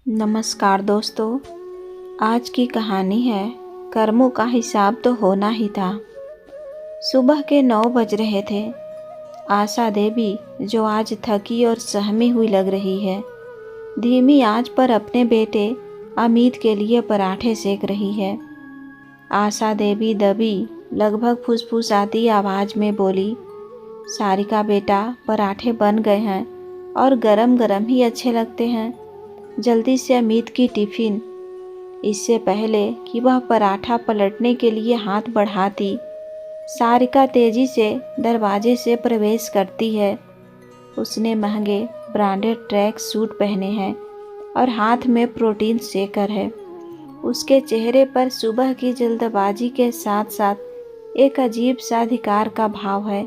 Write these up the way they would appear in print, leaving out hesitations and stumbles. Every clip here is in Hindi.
नमस्कार दोस्तों। आज की कहानी है कर्मों का हिसाब तो होना ही था। सुबह के 9 बज रहे थे। आशा देवी, जो आज थकी और सहमी हुई लग रही है, धीमी आंच पर अपने बेटे अमित के लिए पराठे सेक रही है। आशा देवी दबी, लगभग फुसफुसाती आवाज़ में बोली, सारिका बेटा, पराठे बन गए हैं और गरम गरम ही अच्छे लगते हैं। जल्दी से अमित की टिफ़िन। इससे पहले कि वह पराठा पलटने के लिए हाथ बढ़ाती, सारिका तेजी से दरवाजे से प्रवेश करती है। उसने महंगे ब्रांडेड ट्रैक सूट पहने हैं और हाथ में प्रोटीन शेकर है। उसके चेहरे पर सुबह की जल्दबाजी के साथ साथ एक अजीब सा अधिकार का भाव है।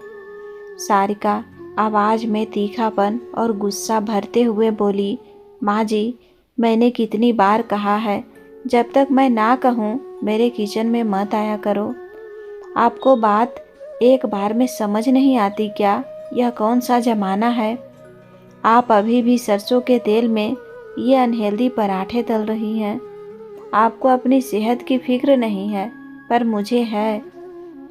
सारिका आवाज़ में तीखापन और गुस्सा भरते हुए बोली, माँ जी, मैंने कितनी बार कहा है, जब तक मैं ना कहूँ मेरे किचन में मत आया करो। आपको बात एक बार में समझ नहीं आती क्या? यह कौन सा ज़माना है? आप अभी भी सरसों के तेल में ये अनहेल्दी पराठे तल रही हैं। आपको अपनी सेहत की फिक्र नहीं है, पर मुझे है।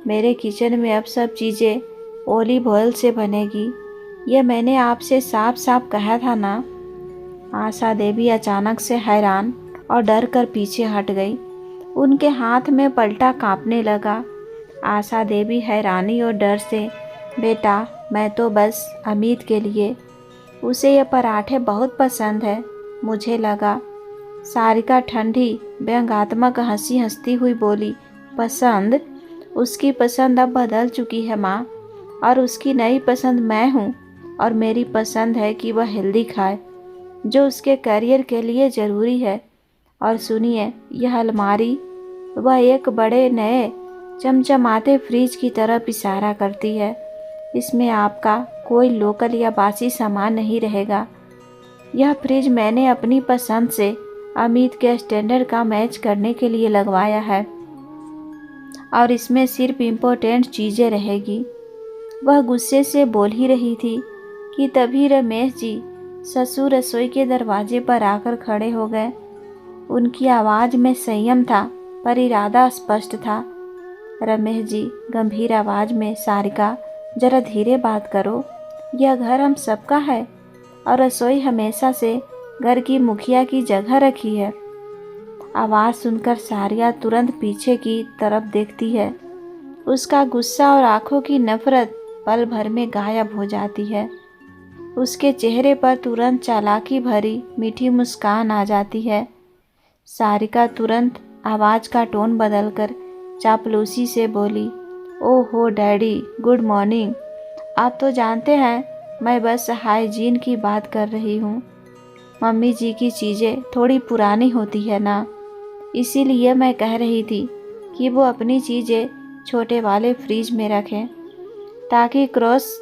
मेरे किचन में अब सब चीज़ें ओलिव ऑयल से बनेगी। यह मैंने आपसे साफ साफ कहा था ना। आशा देवी अचानक से हैरान और डर कर पीछे हट गई। उनके हाथ में पलटा कांपने लगा। आशा देवी हैरानी और डर से, बेटा, मैं तो बस अमित के लिए, उसे ये पराठे बहुत पसंद है, मुझे लगा। सारिका ठंडी व्यंग्यात्मक हंसी हंसती हुई बोली, पसंद? उसकी पसंद अब बदल चुकी है माँ, और उसकी नई पसंद मैं हूँ। और मेरी पसंद है कि वह हेल्दी खाए, जो उसके करियर के लिए ज़रूरी है। और सुनिए, यह अलमारी, वह एक बड़े नए चमचमाते फ्रिज की तरफ इशारा करती है। इसमें आपका कोई लोकल या बासी सामान नहीं रहेगा। यह फ्रिज मैंने अपनी पसंद से अमित के स्टैंडर्ड का मैच करने के लिए लगवाया है, और इसमें सिर्फ इम्पोर्टेंट चीज़ें रहेगी। वह गुस्से से बोल ही रही थी कि तभी रमेश जी ससुर रसोई के दरवाजे पर आकर खड़े हो गए। उनकी आवाज़ में संयम था, पर इरादा स्पष्ट था। रमेश जी गंभीर आवाज़ में, सारिका, जरा धीरे बात करो। यह घर हम सबका है, और रसोई हमेशा से घर की मुखिया की जगह रखी है। आवाज़ सुनकर सारिया तुरंत पीछे की तरफ देखती है। उसका गुस्सा और आंखों की नफरत पल भर में गायब हो जाती है। उसके चेहरे पर तुरंत चालाकी भरी मीठी मुस्कान आ जाती है। सारिका तुरंत आवाज़ का टोन बदलकर चापलूसी से बोली, ओहो डैडी, गुड मॉर्निंग। आप तो जानते हैं मैं बस हाइजीन की बात कर रही हूँ। मम्मी जी की चीज़ें थोड़ी पुरानी होती है ना, इसीलिए मैं कह रही थी कि वो अपनी चीज़ें छोटे वाले फ्रिज में रखें, ताकि क्रॉस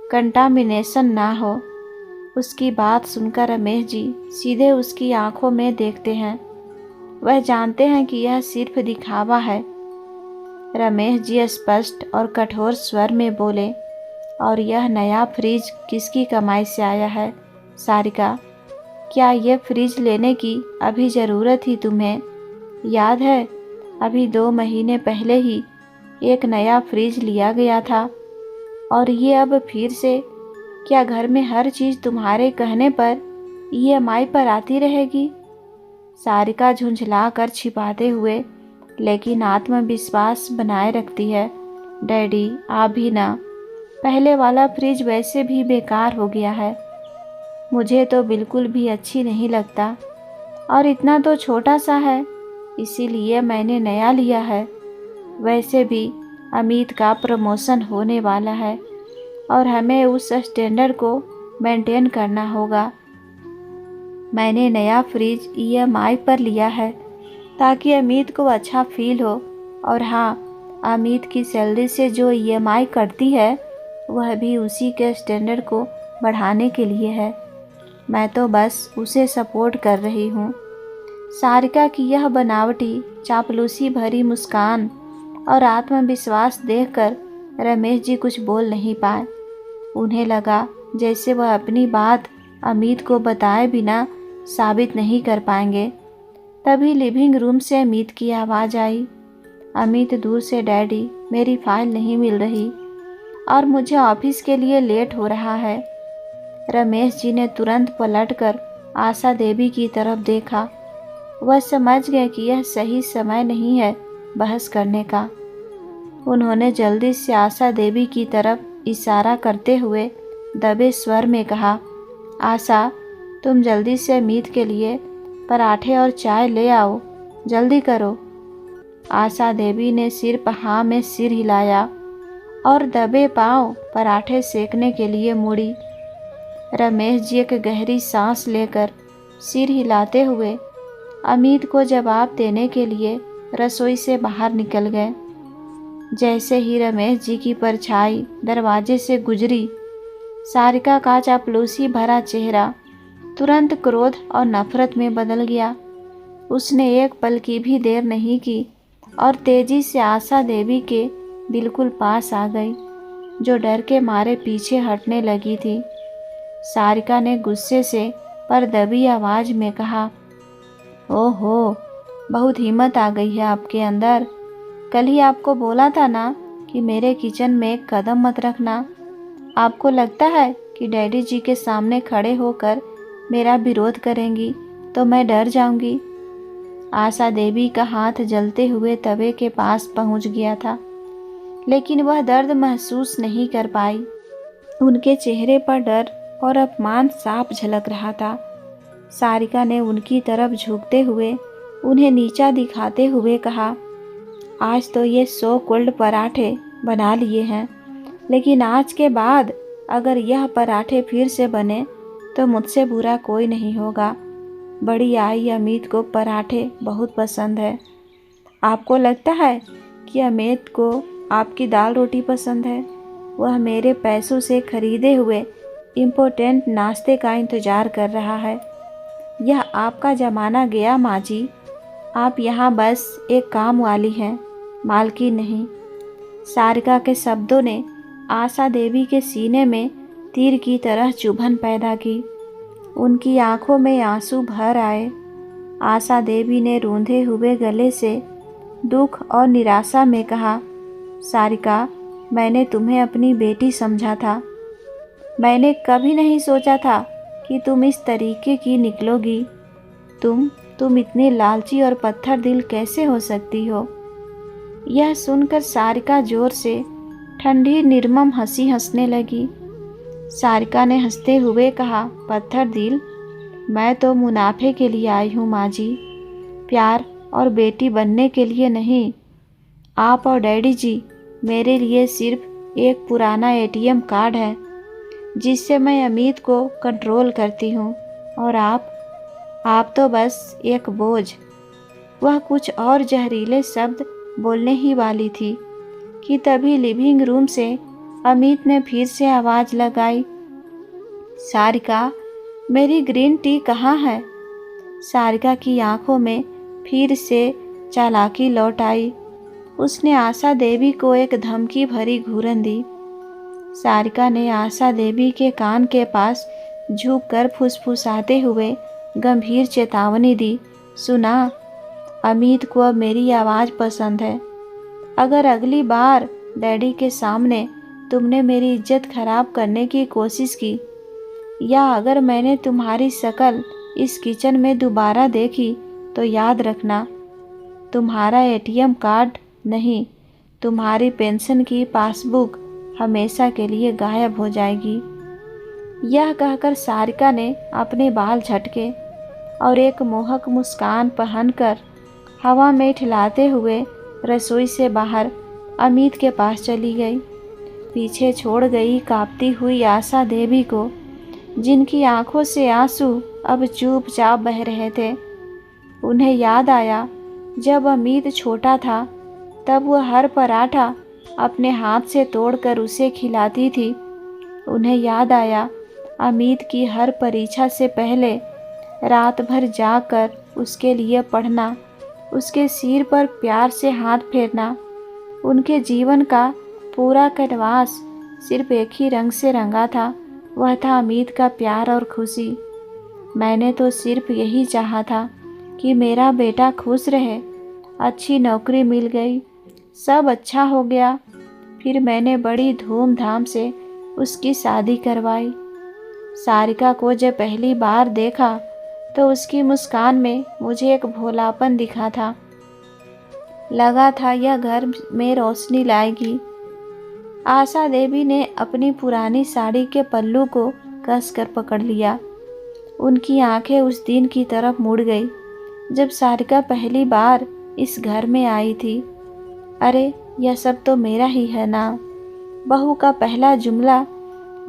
कंटामिनेशन ना हो। उसकी बात सुनकर रमेश जी सीधे उसकी आंखों में देखते हैं। वह जानते हैं कि यह सिर्फ दिखावा है। रमेश जी स्पष्ट और कठोर स्वर में बोले, और यह नया फ्रिज किसकी कमाई से आया है? सारिका, क्या यह फ्रिज लेने की अभी ज़रूरत थी तुम्हें? याद है, अभी 2 महीने पहले ही एक नया फ्रिज लिया गया था, और ये अब फिर से? क्या घर में हर चीज़ तुम्हारे कहने पर ईएमआई पर आती रहेगी? सारिका झुंझला कर छिपाते हुए लेकिन आत्मविश्वास बनाए रखती है, डैडी आप भी ना, पहले वाला फ्रिज वैसे भी बेकार हो गया है। मुझे तो बिल्कुल भी अच्छी नहीं लगता, और इतना तो छोटा सा है, इसीलिए मैंने नया लिया है। वैसे भी अमित का प्रमोशन होने वाला है, और हमें उस स्टैंडर्ड को मेंटेन करना होगा। मैंने नया फ्रिज ईएमआई पर लिया है, ताकि अमित को अच्छा फील हो। और हाँ, अमित की सैलरी से जो ईएमआई कटती है, वह भी उसी के स्टैंडर्ड को बढ़ाने के लिए है। मैं तो बस उसे सपोर्ट कर रही हूँ। सारिका की यह बनावटी चापलूसी भरी मुस्कान और आत्मविश्वास देखकर रमेश जी कुछ बोल नहीं पाए। उन्हें लगा जैसे वह अपनी बात अमित को बताए बिना साबित नहीं कर पाएंगे। तभी लिविंग रूम से अमित की आवाज़ आई। अमित दूर से, डैडी मेरी फाइल नहीं मिल रही और मुझे ऑफिस के लिए लेट हो रहा है। रमेश जी ने तुरंत पलटकर आशा देवी की तरफ देखा। वह समझ गए कि यह सही समय नहीं है बहस करने का। उन्होंने जल्दी से आशा देवी की तरफ इशारा करते हुए दबे स्वर में कहा, आशा तुम जल्दी से अमित के लिए पराठे और चाय ले आओ, जल्दी करो। आशा देवी ने सिर्फ हाँ में सिर हिलाया और दबे पांव पराठे सेकने के लिए मुड़ी। रमेश जी एक गहरी सांस लेकर सिर हिलाते हुए अमित को जवाब देने के लिए रसोई से बाहर निकल गए। जैसे ही रमेश जी की परछाई दरवाजे से गुजरी, सारिका का चापलूसी भरा चेहरा तुरंत क्रोध और नफरत में बदल गया। उसने एक पल की भी देर नहीं की और तेजी से आशा देवी के बिल्कुल पास आ गई, जो डर के मारे पीछे हटने लगी थी। सारिका ने गुस्से से पर दबी आवाज में कहा, ओहो, बहुत हिम्मत आ गई है आपके अंदर। कल ही आपको बोला था ना कि मेरे किचन में एक कदम मत रखना। आपको लगता है कि डैडी जी के सामने खड़े होकर मेरा विरोध करेंगी तो मैं डर जाऊंगी। आशा देवी का हाथ जलते हुए तवे के पास पहुंच गया था, लेकिन वह दर्द महसूस नहीं कर पाई। उनके चेहरे पर डर और अपमान साफ झलक रहा था। सारिका ने उनकी तरफ झुकते हुए उन्हें नीचा दिखाते हुए कहा, आज तो ये 100 कोल्ड पराठे बना लिए हैं, लेकिन आज के बाद अगर यह पराठे फिर से बने तो मुझसे बुरा कोई नहीं होगा। बड़ी आई अमित को पराठे बहुत पसंद है। आपको लगता है कि अमित को आपकी दाल रोटी पसंद है? वह मेरे पैसों से खरीदे हुए इम्पोर्टेंट नाश्ते का इंतज़ार कर रहा है। यह आपका ज़माना गया माँ जी। आप यहाँ बस एक काम वाली हैं, मालकिन नहीं। सारिका के शब्दों ने आशा देवी के सीने में तीर की तरह चुभन पैदा की। उनकी आंखों में आंसू भर आए। आशा देवी ने रूंधे हुए गले से दुख और निराशा में कहा, सारिका, मैंने तुम्हें अपनी बेटी समझा था। मैंने कभी नहीं सोचा था कि तुम इस तरीके की निकलोगी। तुम इतनी लालची और पत्थर दिल कैसे हो सकती हो? यह सुनकर सारिका जोर से ठंडी निर्मम हंसी हंसने लगी। सारिका ने हंसते हुए कहा, पत्थर दिल? मैं तो मुनाफे के लिए आई हूँ माँ जी, प्यार और बेटी बनने के लिए नहीं। आप और डैडी जी मेरे लिए सिर्फ एक पुराना एटीएम कार्ड है जिससे मैं अमित को कंट्रोल करती हूँ, और आप तो बस एक बोझ। वह कुछ और जहरीले शब्द बोलने ही वाली थी कि तभी लिविंग रूम से अमित ने फिर से आवाज़ लगाई, सारिका, मेरी ग्रीन टी कहाँ है? सारिका की आंखों में फिर से चालाकी लौट आई। उसने आशा देवी को एक धमकी भरी घूरन दी। सारिका ने आशा देवी के कान के पास झुककर फुसफुसाते हुए गंभीर चेतावनी दी, सुना, अमित को अब मेरी आवाज़ पसंद है। अगर अगली बार डैडी के सामने तुमने मेरी इज्जत खराब करने की कोशिश की, या अगर मैंने तुम्हारी शक्ल इस किचन में दोबारा देखी, तो याद रखना, तुम्हारा एटीएम कार्ड नहीं, तुम्हारी पेंशन की पासबुक हमेशा के लिए गायब हो जाएगी। यह कहकर सारिका ने अपने बाल झटके और एक मोहक मुस्कान पहनकर हवा में ठिलाते हुए रसोई से बाहर अमित के पास चली गई। पीछे छोड़ गई कांपती हुई आशा देवी को, जिनकी आंखों से आंसू अब चुपचाप बह रहे थे। उन्हें याद आया, जब अमित छोटा था तब वह हर पराठा अपने हाथ से तोड़कर उसे खिलाती थी। उन्हें याद आया, अमित की हर परीक्षा से पहले रात भर जाकर उसके लिए पढ़ना, उसके सिर पर प्यार से हाथ फेरना। उनके जीवन का पूरा कैनवास सिर्फ एक ही रंग से रंगा था, वह था अमित का प्यार और खुशी। मैंने तो सिर्फ यही चाहा था कि मेरा बेटा खुश रहे। अच्छी नौकरी मिल गई, सब अच्छा हो गया। फिर मैंने बड़ी धूमधाम से उसकी शादी करवाई। सारिका को जब पहली बार देखा तो उसकी मुस्कान में मुझे एक भोलापन दिखा था। लगा था यह घर में रोशनी लाएगी। आशा देवी ने अपनी पुरानी साड़ी के पल्लू को कसकर पकड़ लिया। उनकी आंखें उस दिन की तरफ मुड़ गई जब सारिका पहली बार इस घर में आई थी। अरे, यह सब तो मेरा ही है ना। बहू का पहला जुमला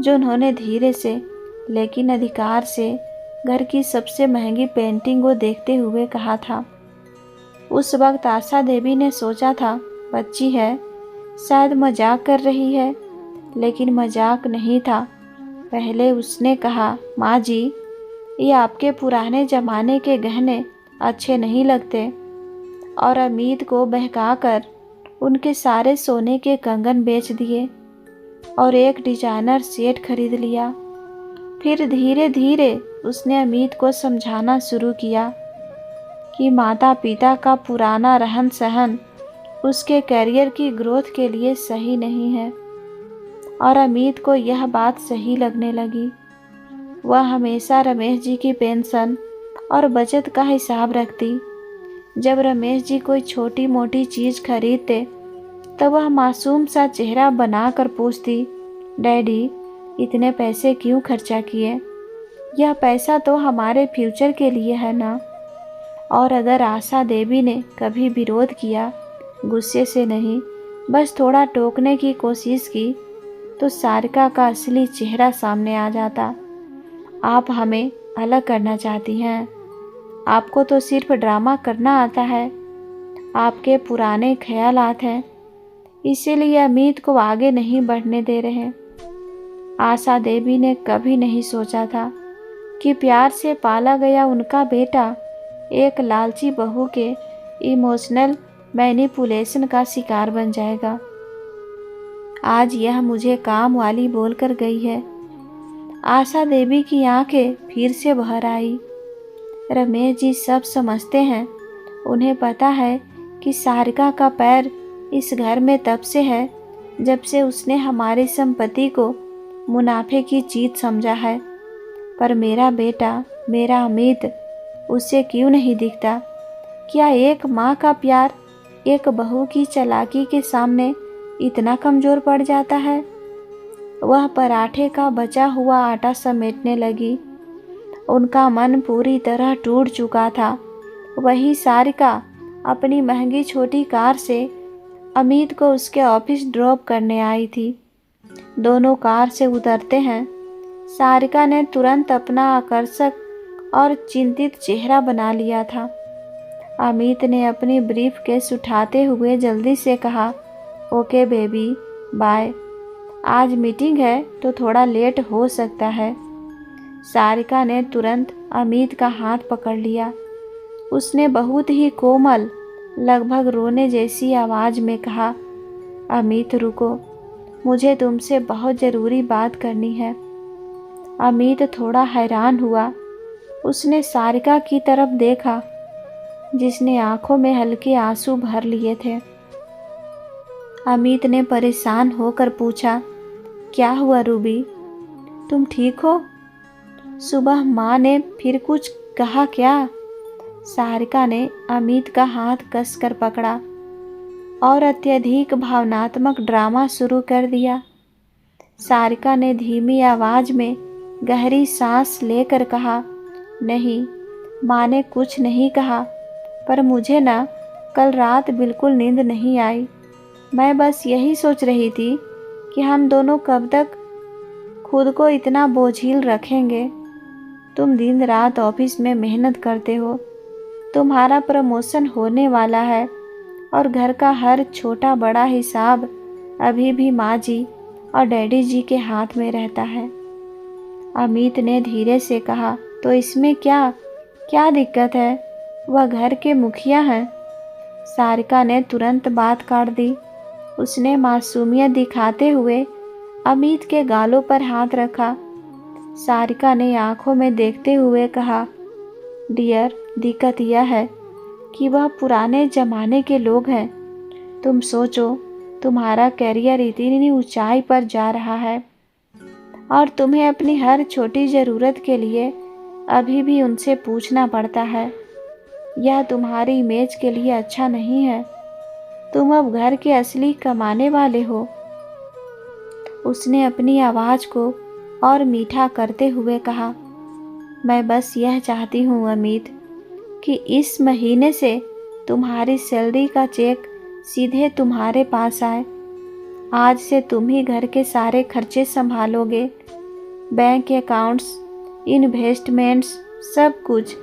जो उन्होंने धीरे से लेकिन अधिकार से घर की सबसे महंगी पेंटिंग को देखते हुए कहा था। उस वक्त आशा देवी ने सोचा था बच्ची है, शायद मजाक कर रही है, लेकिन मजाक नहीं था। पहले उसने कहा, माँ जी, ये आपके पुराने ज़माने के गहने अच्छे नहीं लगते। और अमित को बहकाकर उनके सारे सोने के कंगन बेच दिए और एक डिजाइनर सेट खरीद लिया। फिर धीरे धीरे उसने अमित को समझाना शुरू किया कि माता पिता का पुराना रहन सहन उसके करियर की ग्रोथ के लिए सही नहीं है। और अमित को यह बात सही लगने लगी। वह हमेशा रमेश जी की पेंशन और बचत का हिसाब रखती। जब रमेश जी कोई छोटी मोटी चीज़ खरीदते तब वह मासूम सा चेहरा बनाकर पूछती, डैडी, इतने पैसे क्यों खर्चा किए? यह पैसा तो हमारे फ्यूचर के लिए है ना। और अगर आशा देवी ने कभी विरोध किया, गुस्से से नहीं, बस थोड़ा टोकने की कोशिश की, तो सारिका का असली चेहरा सामने आ जाता। आप हमें अलग करना चाहती हैं। आपको तो सिर्फ ड्रामा करना आता है। आपके पुराने ख्यालात हैं, इसीलिए अमित को आगे नहीं बढ़ने दे रहे। आशा देवी ने कभी नहीं सोचा था कि प्यार से पाला गया उनका बेटा एक लालची बहू के इमोशनल मैनिपुलेशन का शिकार बन जाएगा। आज यह मुझे काम वाली बोलकर गई है। आशा देवी की आंखें फिर से भर आई। रमेश जी सब समझते हैं। उन्हें पता है कि सारिका का पैर इस घर में तब से है जब से उसने हमारी संपत्ति को मुनाफे की चीज समझा है। पर मेरा बेटा, मेरा अमित, उसे क्यों नहीं दिखता? क्या एक माँ का प्यार एक बहू की चालाकी के सामने इतना कमज़ोर पड़ जाता है? वह पराठे का बचा हुआ आटा समेटने लगी। उनका मन पूरी तरह टूट चुका था। वही सारिका अपनी महंगी छोटी कार से अमित को उसके ऑफिस ड्रॉप करने आई थी। दोनों कार से उतरते हैं सारिका ने तुरंत अपना आकर्षक और चिंतित चेहरा बना लिया था। अमित ने अपनी ब्रीफ केस उठाते हुए जल्दी से कहा, ओके बेबी, बाय। आज मीटिंग है तो थोड़ा लेट हो सकता है। सारिका ने तुरंत अमित का हाथ पकड़ लिया। उसने बहुत ही कोमल, लगभग रोने जैसी आवाज़ में कहा, अमित रुको, मुझे तुमसे बहुत ज़रूरी बात करनी है। अमित थोड़ा हैरान हुआ। उसने सारिका की तरफ देखा जिसने आंखों में हल्के आंसू भर लिए थे। अमित ने परेशान होकर पूछा, क्या हुआ रूबी, तुम ठीक हो? सुबह माँ ने फिर कुछ कहा क्या? सारिका ने अमित का हाथ कसकर पकड़ा और अत्यधिक भावनात्मक ड्रामा शुरू कर दिया। सारिका ने धीमी आवाज़ में गहरी सांस लेकर कहा, नहीं, माँ ने कुछ नहीं कहा, पर मुझे ना कल रात बिल्कुल नींद नहीं आई। मैं बस यही सोच रही थी कि हम दोनों कब तक खुद को इतना बोझिल रखेंगे। तुम दिन रात ऑफिस में मेहनत करते हो, तुम्हारा प्रमोशन होने वाला है और घर का हर छोटा बड़ा हिसाब अभी भी माँ जी और डैडी जी के हाथ में रहता है। अमित ने धीरे से कहा, तो इसमें क्या क्या दिक्कत है? वह घर के मुखिया हैं। सारिका ने तुरंत बात काट दी। उसने मासूमियत दिखाते हुए अमित के गालों पर हाथ रखा। सारिका ने आंखों में देखते हुए कहा, डियर, दिक्कत यह है कि वह पुराने ज़माने के लोग हैं। तुम सोचो, तुम्हारा करियर इतनी ऊंचाई पर जा रहा है और तुम्हें अपनी हर छोटी ज़रूरत के लिए अभी भी उनसे पूछना पड़ता है। यह तुम्हारी इमेज के लिए अच्छा नहीं है। तुम अब घर के असली कमाने वाले हो। उसने अपनी आवाज़ को और मीठा करते हुए कहा, मैं बस यह चाहती हूँ अमित कि इस महीने से तुम्हारी सैलरी का चेक सीधे तुम्हारे पास आए। आज से तुम ही घर के सारे खर्चे संभालोगे, बैंक अकाउंट्स, इन्वेस्टमेंट्स, सब कुछ।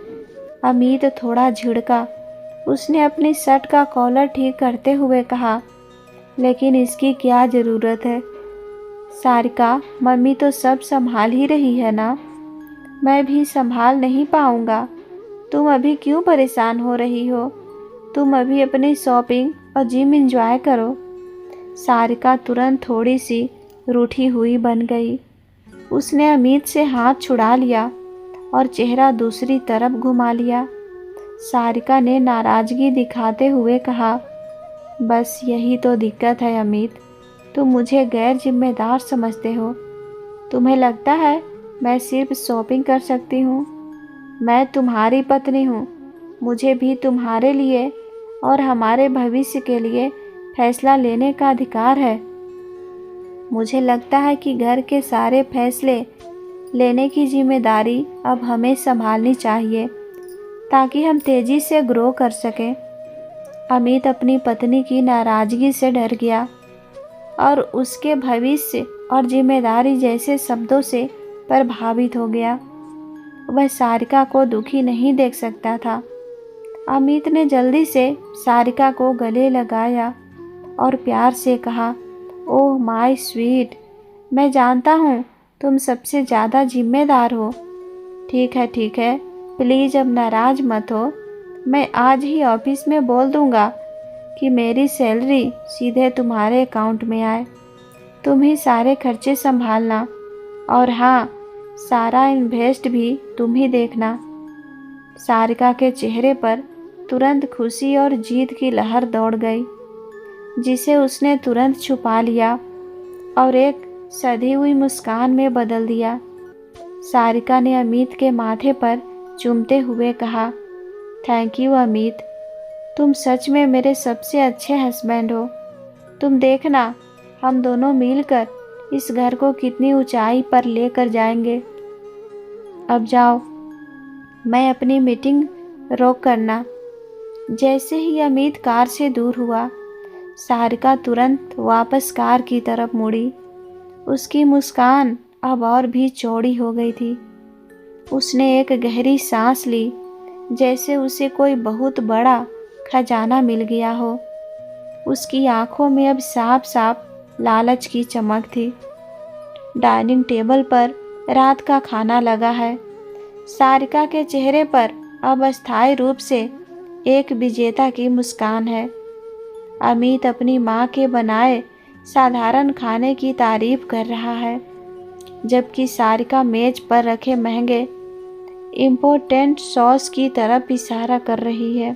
अमित थोड़ा झिड़का। उसने अपनी शर्ट का कॉलर ठीक करते हुए कहा, लेकिन इसकी क्या ज़रूरत है? सारिका, मम्मी तो सब संभाल ही रही है ना। मैं भी संभाल नहीं पाऊँगा। तुम अभी क्यों परेशान हो रही हो? तुम अभी अपनी शॉपिंग और जिम एंजॉय करो। सारिका तुरंत थोड़ी सी रूठी हुई बन गई। उसने अमित से हाथ छुड़ा लिया और चेहरा दूसरी तरफ घुमा लिया। सारिका ने नाराज़गी दिखाते हुए कहा, बस यही तो दिक्कत है अमित, तुम मुझे गैर जिम्मेदार समझते हो। तुम्हें लगता है मैं सिर्फ शॉपिंग कर सकती हूँ? मैं तुम्हारी पत्नी हूँ। मुझे भी तुम्हारे लिए और हमारे भविष्य के लिए फैसला लेने का अधिकार है। मुझे लगता है कि घर के सारे फैसले लेने की जिम्मेदारी अब हमें संभालनी चाहिए ताकि हम तेज़ी से ग्रो कर सकें। अमित अपनी पत्नी की नाराज़गी से डर गया और उसके भविष्य और जिम्मेदारी जैसे शब्दों से प्रभावित हो गया। वह सारिका को दुखी नहीं देख सकता था। अमित ने जल्दी से सारिका को गले लगाया और प्यार से कहा, ओह माय स्वीट, मैं जानता हूँ तुम सबसे ज़्यादा जिम्मेदार हो। ठीक है, प्लीज़ अब नाराज़ मत हो। मैं आज ही ऑफिस में बोल दूँगा कि मेरी सैलरी सीधे तुम्हारे अकाउंट में आए। तुम ही सारे खर्चे संभालना और हाँ, सारा इन्वेस्ट भी तुम ही देखना। सारिका के चेहरे पर तुरंत खुशी और जीत की लहर दौड़ गई, जिसे उसने तुरंत छुपा लिया और एक सधी हुई मुस्कान में बदल दिया। सारिका ने अमित के माथे पर चूमते हुए कहा, थैंक यू अमित, तुम सच में मेरे सबसे अच्छे हस्बैंड हो। तुम देखना, हम दोनों मिलकर इस घर को कितनी ऊंचाई पर लेकर जाएंगे। अब जाओ, मैं अपनी मीटिंग रोक करना। जैसे ही अमित कार से दूर हुआ, सारिका तुरंत वापस कार की तरफ मुड़ी। उसकी मुस्कान अब और भी चौड़ी हो गई थी। उसने एक गहरी सांस ली, जैसे उसे कोई बहुत बड़ा खजाना मिल गया हो। उसकी आंखों में अब साफ साफ लालच की चमक थी। डाइनिंग टेबल पर रात का खाना लगा है। सारिका के चेहरे पर अब अस्थायी रूप से एक विजेता की मुस्कान है। अमित अपनी माँ के बनाए साधारण खाने की तारीफ कर रहा है, जबकि सारिका मेज पर रखे महंगे इम्पोर्टेंट सॉस की तरफ इशारा कर रही है।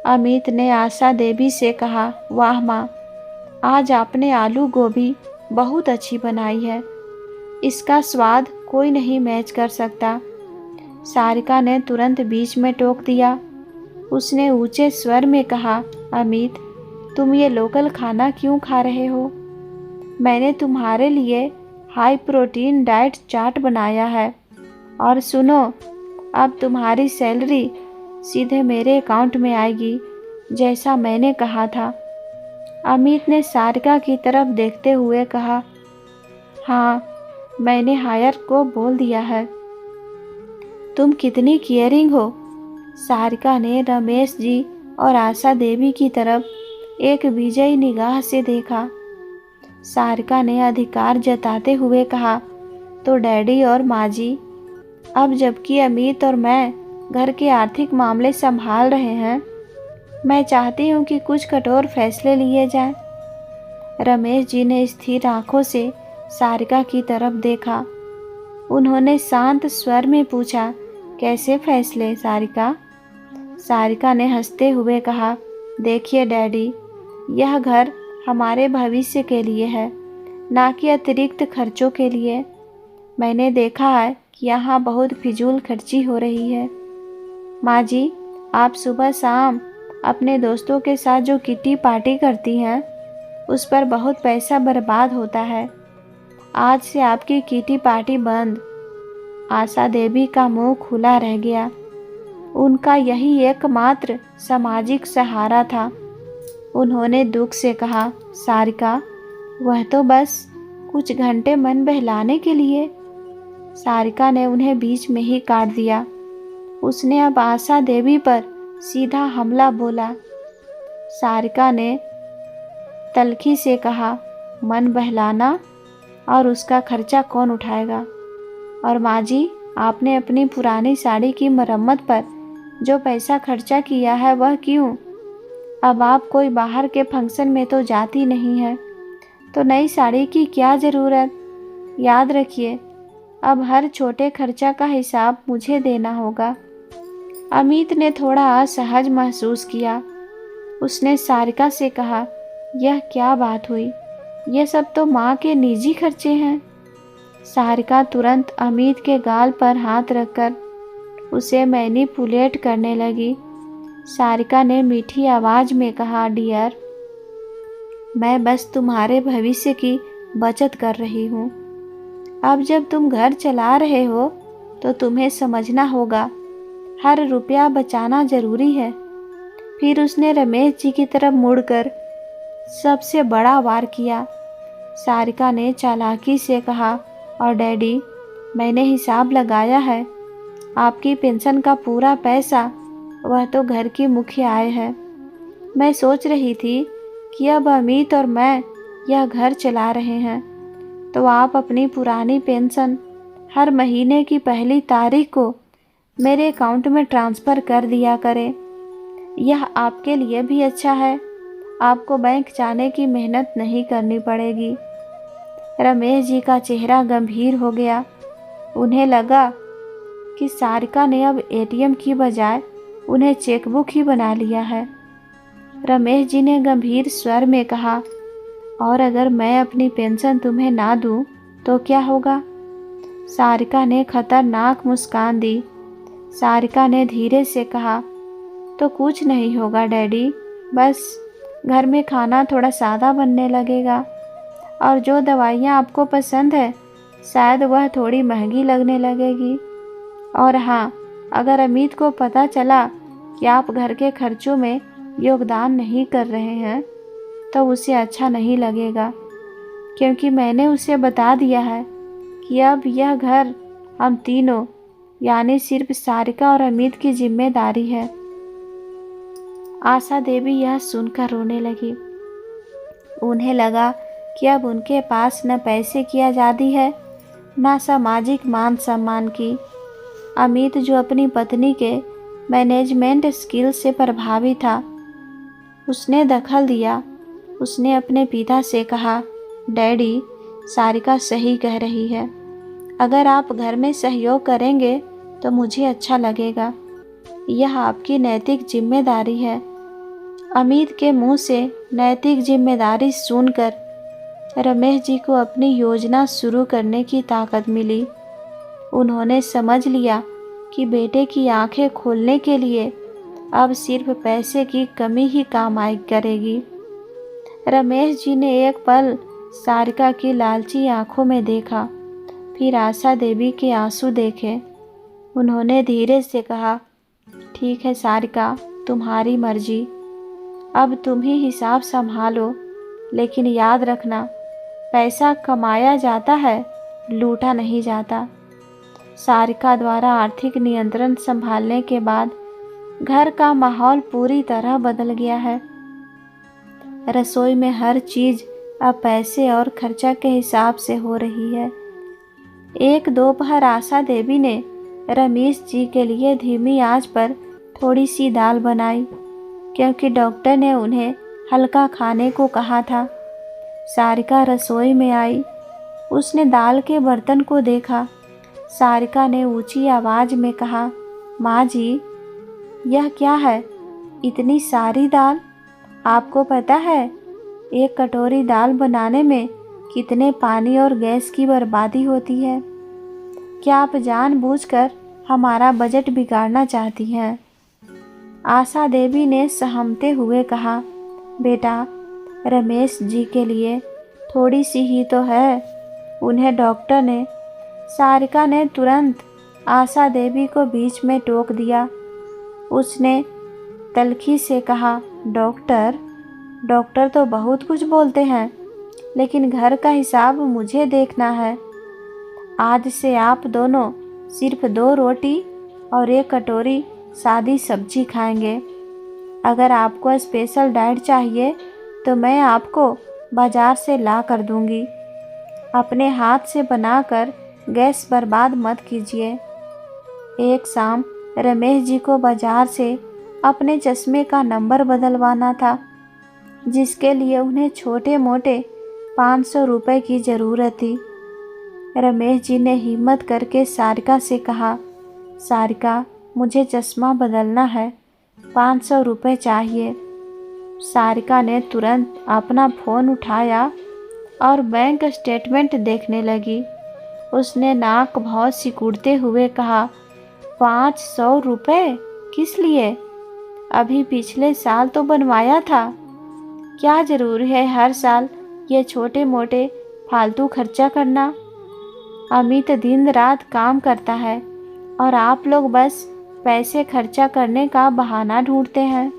अमित ने आशा देवी से कहा, वाह माँ, आज आपने आलू गोभी बहुत अच्छी बनाई है। इसका स्वाद कोई नहीं मैच कर सकता। सारिका ने तुरंत बीच में टोक दिया। उसने ऊंचे स्वर में कहा, अमित, तुम ये लोकल खाना क्यों खा रहे हो? मैंने तुम्हारे लिए हाई प्रोटीन डाइट चार्ट बनाया है। और सुनो, अब तुम्हारी सैलरी सीधे मेरे अकाउंट में आएगी, जैसा मैंने कहा था। अमित ने सारिका की तरफ देखते हुए कहा, हाँ, मैंने हायर को बोल दिया है। तुम कितनी केयरिंग हो। सारिका ने रमेश जी और आशा देवी की तरफ एक विजयी निगाह से देखा। सारिका ने अधिकार जताते हुए कहा, तो डैडी और माँ जी, अब जबकि अमित और मैं घर के आर्थिक मामले संभाल रहे हैं, मैं चाहती हूँ कि कुछ कठोर फैसले लिए जाएं। रमेश जी ने स्थिर आंखों से सारिका की तरफ देखा। उन्होंने शांत स्वर में पूछा, कैसे फैसले सारिका? सारिका ने हंसते हुए कहा, देखिए डैडी, यह घर हमारे भविष्य के लिए है, ना कि अतिरिक्त खर्चों के लिए। मैंने देखा है कि यहाँ बहुत फिजूल खर्ची हो रही है। माँ जी, आप सुबह शाम अपने दोस्तों के साथ जो किटी पार्टी करती हैं, उस पर बहुत पैसा बर्बाद होता है। आज से आपकी किटी पार्टी बंद। आशा देवी का मुंह खुला रह गया। उनका यही एकमात्र सामाजिक सहारा था। उन्होंने दुख से कहा, सारिका, वह तो बस कुछ घंटे मन बहलाने के लिए। सारिका ने उन्हें बीच में ही काट दिया। उसने अब आशा देवी पर सीधा हमला बोला। सारिका ने तल्खी से कहा, मन बहलाना और उसका खर्चा कौन उठाएगा? और माँ जी, आपने अपनी पुरानी साड़ी की मरम्मत पर जो पैसा खर्चा किया है वह क्यों? अब आप कोई बाहर के फंक्शन में तो जाती नहीं है, तो नई साड़ी की क्या ज़रूरत? याद रखिए, अब हर छोटे खर्चा का हिसाब मुझे देना होगा। अमित ने थोड़ा असहज महसूस किया। उसने सारिका से कहा, यह क्या बात हुई? यह सब तो माँ के निजी खर्चे हैं। सारिका तुरंत अमित के गाल पर हाथ रखकर उसे मैनिपुलेट करने लगी। सारिका ने मीठी आवाज़ में कहा, डियर, मैं बस तुम्हारे भविष्य की बचत कर रही हूँ। अब जब तुम घर चला रहे हो तो तुम्हें समझना होगा, हर रुपया बचाना ज़रूरी है। फिर उसने रमेश जी की तरफ मुड़कर सबसे बड़ा वार किया। सारिका ने चालाकी से कहा, और डैडी, मैंने हिसाब लगाया है, आपकी पेंशन का पूरा पैसा वह तो घर की मुख्य आय है। मैं सोच रही थी कि अब अमित और मैं यह घर चला रहे हैं, तो आप अपनी पुरानी पेंशन हर महीने की पहली तारीख को मेरे अकाउंट में ट्रांसफ़र कर दिया करें। यह आपके लिए भी अच्छा है, आपको बैंक जाने की मेहनत नहीं करनी पड़ेगी। रमेश जी का चेहरा गंभीर हो गया। उन्हें लगा कि सारिका ने अब एटीएम की बजाय उन्हें चेकबुक ही बना लिया है। रमेश जी ने गंभीर स्वर में कहा, और अगर मैं अपनी पेंशन तुम्हें ना दूं तो क्या होगा? सारिका ने खतरनाक मुस्कान दी। सारिका ने धीरे से कहा, तो कुछ नहीं होगा डैडी, बस घर में खाना थोड़ा सादा बनने लगेगा, और जो दवाइयाँ आपको पसंद है शायद वह थोड़ी महंगी लगने लगेगी। और हाँ, अगर अमित को पता चला कि आप घर के खर्चों में योगदान नहीं कर रहे हैं तो उसे अच्छा नहीं लगेगा, क्योंकि मैंने उसे बता दिया है कि अब यह घर हम तीनों, यानी सिर्फ सारिका और अमित की जिम्मेदारी है। आशा देवी यह सुनकर रोने लगी। उन्हें लगा कि अब उनके पास न पैसे की आज़ादी है, न सामाजिक मान सम्मान की। अमित, जो अपनी पत्नी के मैनेजमेंट स्किल से प्रभावित था, उसने दखल दिया। उसने अपने पिता से कहा, डैडी, सारिका सही कह रही है। अगर आप घर में सहयोग करेंगे तो मुझे अच्छा लगेगा। यह आपकी नैतिक जिम्मेदारी है। अमित के मुंह से नैतिक जिम्मेदारी सुनकर रमेश जी को अपनी योजना शुरू करने की ताकत मिली। उन्होंने समझ लिया कि बेटे की आंखें खोलने के लिए अब सिर्फ पैसे की कमी ही काम आई करेगी। रमेश जी ने एक पल सारिका की लालची आंखों में देखा, फिर आशा देवी के आंसू देखे। उन्होंने धीरे से कहा, ठीक है सारिका, तुम्हारी मर्जी। अब तुम ही हिसाब संभालो, लेकिन याद रखना, पैसा कमाया जाता है, लूटा नहीं जाता। सारिका द्वारा आर्थिक नियंत्रण संभालने के बाद घर का माहौल पूरी तरह बदल गया है। रसोई में हर चीज़ अब पैसे और खर्चा के हिसाब से हो रही है। एक दोपहर आशा देवी ने रमेश जी के लिए धीमी आंच पर थोड़ी सी दाल बनाई, क्योंकि डॉक्टर ने उन्हें हल्का खाने को कहा था। सारिका रसोई में आई। उसने दाल के बर्तन को देखा। सारिका ने ऊंची आवाज में कहा, माँ जी, यह क्या है? इतनी सारी दाल? आपको पता है एक कटोरी दाल बनाने में कितने पानी और गैस की बर्बादी होती है? क्या आप जानबूझकर हमारा बजट बिगाड़ना चाहती हैं? आशा देवी ने सहमते हुए कहा, बेटा, रमेश जी के लिए थोड़ी सी ही तो है, उन्हें डॉक्टर ने। सारिका ने तुरंत आशा देवी को बीच में टोक दिया। उसने तल्खी से कहा, डॉक्टर तो बहुत कुछ बोलते हैं, लेकिन घर का हिसाब मुझे देखना है। आज से आप दोनों सिर्फ 2 रोटी और 1 कटोरी सादी सब्जी खाएंगे। अगर आपको स्पेशल डाइट चाहिए तो मैं आपको बाज़ार से ला कर दूंगी। अपने हाथ से बनाकर गैस बर्बाद मत कीजिए। एक शाम रमेश जी को बाज़ार से अपने चश्मे का नंबर बदलवाना था, जिसके लिए उन्हें छोटे मोटे 500 रुपये की ज़रूरत थी। रमेश जी ने हिम्मत करके सारिका से कहा, सारिका, मुझे चश्मा बदलना है, 500 रुपये चाहिए। सारिका ने तुरंत अपना फ़ोन उठाया और बैंक स्टेटमेंट देखने लगी। उसने नाक बहुत सिकुड़ते हुए कहा, 500 रुपये? किस लिए? अभी पिछले साल तो बनवाया था। क्या ज़रूरी है हर साल ये छोटे मोटे फालतू खर्चा करना? अमित दिन रात काम करता है और आप लोग बस पैसे खर्चा करने का बहाना ढूंढते हैं।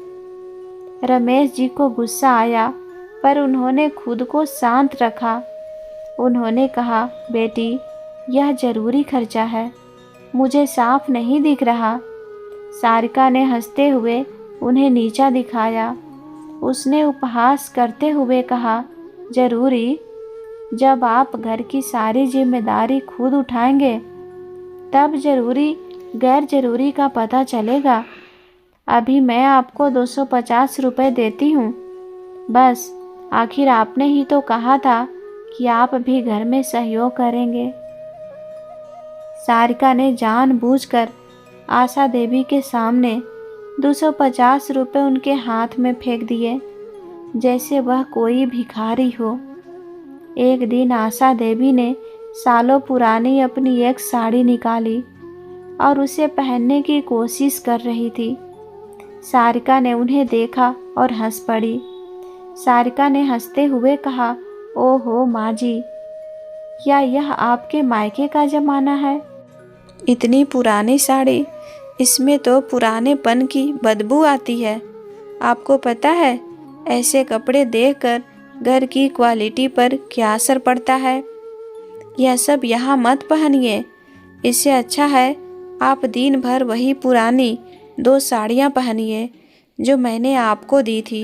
रमेश जी को गुस्सा आया, पर उन्होंने खुद को शांत रखा। उन्होंने कहा, बेटी, यह ज़रूरी खर्चा है, मुझे साफ नहीं दिख रहा। सारिका ने हंसते हुए उन्हें नीचा दिखाया। उसने उपहास करते हुए कहा, ज़रूरी? जब आप घर की सारी जिम्मेदारी खुद उठाएंगे तब ज़रूरी गैर ज़रूरी का पता चलेगा। अभी मैं आपको 250 रुपये देती हूँ। बस, आखिर आपने ही तो कहा था कि आप भी घर में सहयोग करेंगे। सारिका ने जानबूझकर आशा देवी के सामने 250 रुपये उनके हाथ में फेंक दिए, जैसे वह कोई भिखारी हो। एक दिन आशा देवी ने सालों पुरानी अपनी एक साड़ी निकाली और उसे पहनने की कोशिश कर रही थी। सारिका ने उन्हें देखा और हंस पड़ी। सारिका ने हंसते हुए कहा, ओहो माँ जी, क्या यह आपके मायके का ज़माना है? इतनी पुरानी साड़ी, इसमें तो पुरानेपन की बदबू आती है। आपको पता है ऐसे कपड़े देखकर घर की क्वालिटी पर क्या असर पड़ता है? यह सब यहाँ मत पहनिए। इससे अच्छा है आप दिन भर वही पुरानी 2 साड़ियाँ पहनिए जो मैंने आपको दी थी।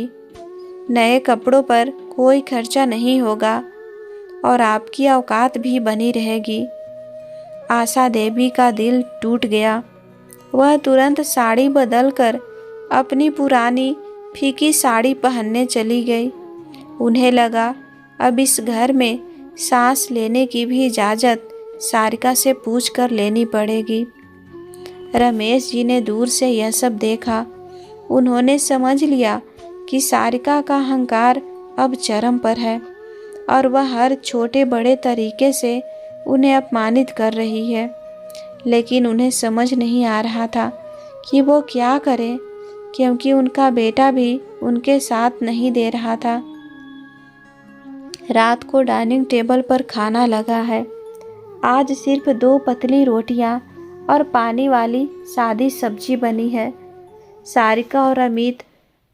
नए कपड़ों पर कोई खर्चा नहीं होगा और आपकी औकात भी बनी रहेगी। आशा देवी का दिल टूट गया। वह तुरंत साड़ी बदलकर अपनी पुरानी फीकी साड़ी पहनने चली गई। उन्हें लगा अब इस घर में सांस लेने की भी इजाज़त सारिका से पूछ कर लेनी पड़ेगी। रमेश जी ने दूर से यह सब देखा। उन्होंने समझ लिया कि सारिका का अहंकार अब चरम पर है और वह हर छोटे बड़े तरीके से उन्हें अपमानित कर रही है। लेकिन उन्हें समझ नहीं आ रहा था कि वो क्या करें, क्योंकि उनका बेटा भी उनके साथ नहीं दे रहा था। रात को डाइनिंग टेबल पर खाना लगा है। आज सिर्फ 2 पतली रोटियां और पानी वाली सादी सब्जी बनी है। सारिका और अमित